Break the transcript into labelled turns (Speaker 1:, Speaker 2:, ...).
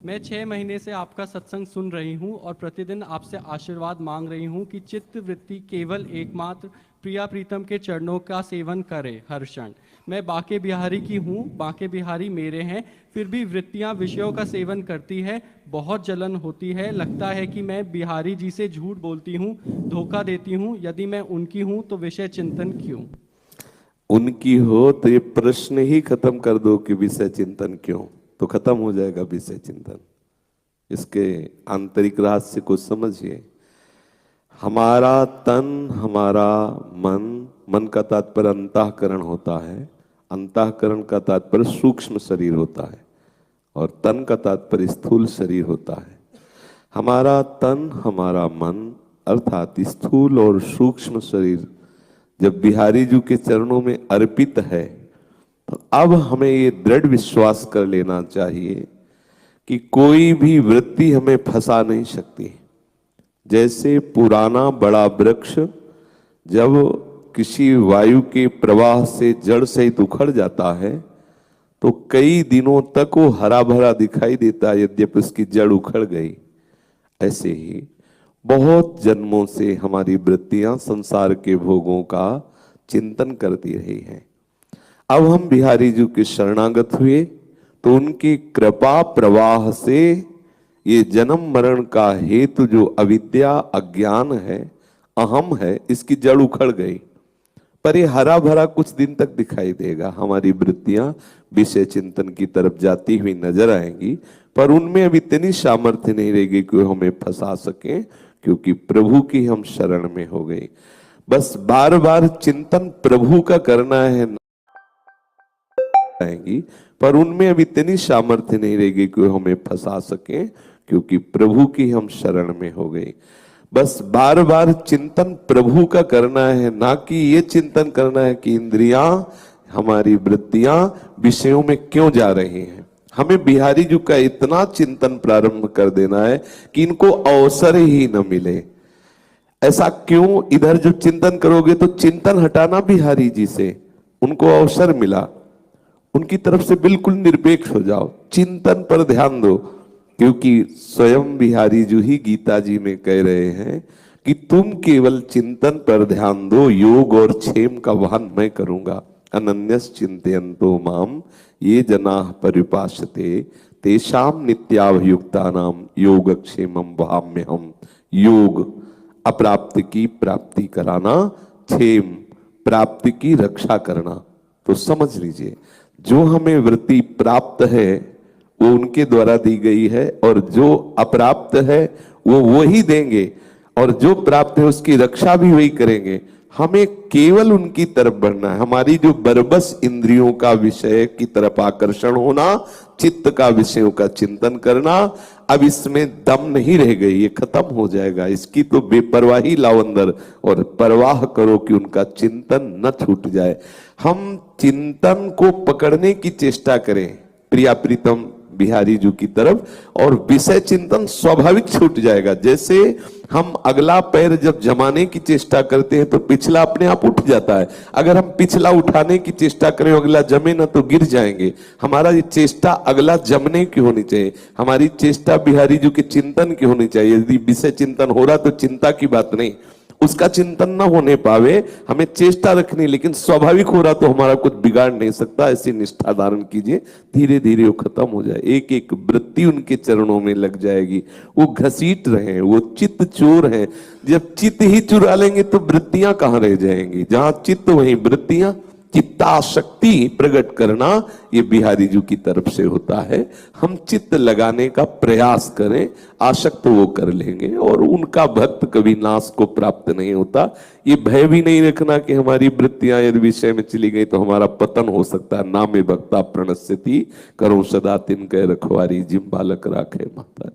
Speaker 1: मैं 6 महीने से आपका सत्संग सुन रही हूँ और प्रतिदिन आपसे आशीर्वाद मांग रही हूँ कि चित्त वृत्ति केवल एकमात्र प्रिया प्रीतम के चरणों का सेवन करे हर क्षण। मैं बांके बिहारी की हूँ, बांके बिहारी मेरे हैं, फिर भी वृत्तियाँ विषयों का सेवन करती है। बहुत जलन होती है, लगता है कि मैं बिहारी जी से झूठ बोलती हूँ, धोखा देती हूँ। यदि मैं उनकी हूँ तो विषय चिंतन क्यों?
Speaker 2: उनकी हो तो ये प्रश्न ही खत्म कर दो कि विषय चिंतन क्यों, तो खत्म हो जाएगा विषय चिंतन। इसके आंतरिक रहस्य को समझिए। हमारा तन, हमारा मन, मन का तात्पर्य अंतःकरण होता है, अंतःकरण का तात्पर्य सूक्ष्म शरीर होता है और तन का तात्पर्य स्थूल शरीर होता है। हमारा तन, हमारा मन अर्थात स्थूल और सूक्ष्म शरीर जब बिहारी जी के चरणों में अर्पित है तो अब हमें ये दृढ़ विश्वास कर लेना चाहिए कि कोई भी वृत्ति हमें फंसा नहीं सकती। जैसे पुराना बड़ा वृक्ष जब किसी वायु के प्रवाह से जड़ सहित उखड़ जाता है तो कई दिनों तक वो हरा भरा दिखाई देता है, यद्यपि उसकी जड़ उखड़ गई। ऐसे ही बहुत जन्मों से हमारी वृत्तियां संसार के भोगों का चिंतन करती रही हैं। अब हम बिहारी जी के शरणागत हुए तो उनकी कृपा प्रवाह से ये जन्म मरण का हेतु जो अविद्या अज्ञान है, अहम है, इसकी जड़ उखड़ गई। पर ये हरा भरा कुछ दिन तक दिखाई देगा। हमारी वृत्तियां विषय चिंतन की तरफ जाती हुई नजर आएंगी, पर उनमें अब इतनी सामर्थ्य नहीं रहेगी कि वो हमें फंसा सके, क्योंकि प्रभु की हम शरण में हो गए। बस बार बार चिंतन प्रभु का करना है आएंगी, पर उनमें अब इतनी सामर्थ्य नहीं रहेगी कि वो हमें फंसा सके, क्योंकि प्रभु की हम शरण में हो गए। बस बार बार चिंतन प्रभु का करना है, ना कि ये चिंतन करना है कि इंद्रियां, हमारी वृत्तियां विषयों में क्यों जा रही हैं। हमें बिहारी जी का इतना चिंतन प्रारंभ कर देना है कि इनको अवसर ही न मिले। ऐसा क्यों? इधर जो चिंतन करोगे तो चिंतन हटाना बिहारी जी से, उनको अवसर मिला, उनकी तरफ से बिल्कुल निरपेक्ष हो जाओ, चिंतन पर ध्यान दो। क्योंकि स्वयं बिहारी जी ही गीता जी में कह रहे हैं कि तुम केवल चिंतन पर ध्यान दो, योग और क्षेम का वहन मैं करूंगा। अनन्यस चिंतयन्तो माम ये जनाः परिपाश्यते तेषाम नित्याभियुक्तानाम योगक्षेमं वहाम्यहम्। योग अप्राप्त की प्राप्ति कराना, क्षेम प्राप्ति की रक्षा करना। तो समझ लीजिए, जो हमें वृत्ति प्राप्त है वो उनके द्वारा दी गई है, और जो अप्राप्त है वो वही देंगे, और जो प्राप्त है उसकी रक्षा भी वही करेंगे। हमें केवल उनकी तरफ बढ़ना है। हमारी जो बरबस इंद्रियों का विषय की तरफ आकर्षण होना, चित्त का विषयों का चिंतन करना, अब इसमें दम नहीं रह गई, ये खत्म हो जाएगा। इसकी तो बेपरवाही लाओ अंदर और परवाह करो कि उनका चिंतन न छूट जाए। हम चिंतन को पकड़ने की चेष्टा करें प्रिया प्रीतम बिहारी जी की तरफ, और विषय चिंतन स्वाभाविक छूट जाएगा। जैसे हम अगला पैर जब जमाने की चेष्टा करते हैं तो पिछला अपने आप उठ जाता है। अगर हम पिछला उठाने की चेष्टा करें, अगला जमे ना तो गिर जाएंगे। हमारा ये चेष्टा अगला जमने की होनी चाहिए, हमारी चेष्टा बिहारी जी के चिंतन की होनी चाहिए। यदि विषय चिंतन हो रहा तो चिंता की बात नहीं, उसका चिंतन न होने पावे, हमें चेष्टा रखनी, लेकिन स्वाभाविक हो रहा तो हमारा कुछ बिगाड़ नहीं सकता। ऐसी निष्ठा धारण कीजिए, धीरे धीरे वो खत्म हो जाए। एक एक वृत्ति उनके चरणों में लग जाएगी। वो घसीट रहे हैं, वो चित्त चोर हैं। जब चित्त ही चुरा लेंगे तो वृत्तियां कहां रह जाएंगी? जहां चित्त वहीं वृत्तियां। चित्ताशक्ति प्रकट करना ये बिहारी जी की तरफ से होता है। हम चित्त लगाने का प्रयास करें, आसक्त वो कर लेंगे, और उनका भक्त कभी नाश को प्राप्त नहीं होता। ये भय भी नहीं रखना कि हमारी वृत्तियां यदि विषय में चली गई तो हमारा पतन हो सकता है। नामे भक्ता प्रणश्यति, करो सदा तिनके रखवारी, जिम बालक राखे माता।